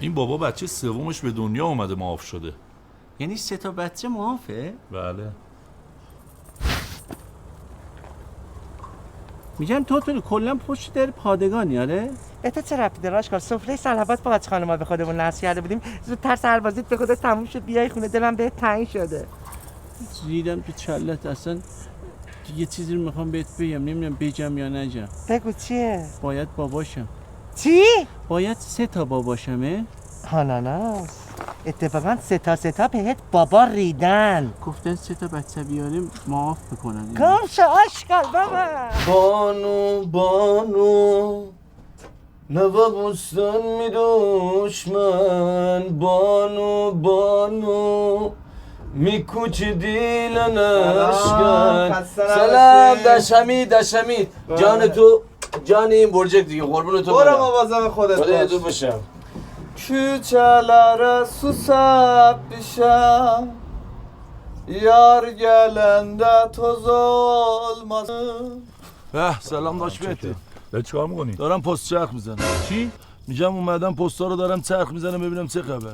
این بابا بچه سومش به دنیا اومده معاف شده. یعنی 3 تا بچه معافه؟ بله. میگم تو کلا پشت در پادگانی آره؟ به تو چه ربطی داره آشکار؟ سفره صلوات با حاج خانم ما به خودمون نصب کرده بودیم زودتر سربازیت به خودت تموم شد بیای خونه دلم بهت تنگ شده. ریدم تو چلت اصلا. یه چیزی رو میخوام بهت بگم نمیدونم بگم یا نگم. بگو چیه؟ باید باباشم. چی؟ باید 3 تا باباشمه؟ هاناناس اتفاقا 3 تا بهت بابا ریدن. گفتن 3 تا بچه بیاریم معاف بکنن. کام شو آشکال بابا. بانو نوا بستان می دشمن بانو میکوچ دیلن اشکن. سلام دشمید جان تو جان این برجک دیگه قربون تو برو مواظب خودت باش باشم. Küçelere susap düşem Yar gelende toz olmasın. سلام داشت بهته. به چیکار می‌کنی؟ دارم پست چرخ میزنم. چی؟ میگم اومدم پستا رو دارم چرخ میزنم ببینم چه خبر.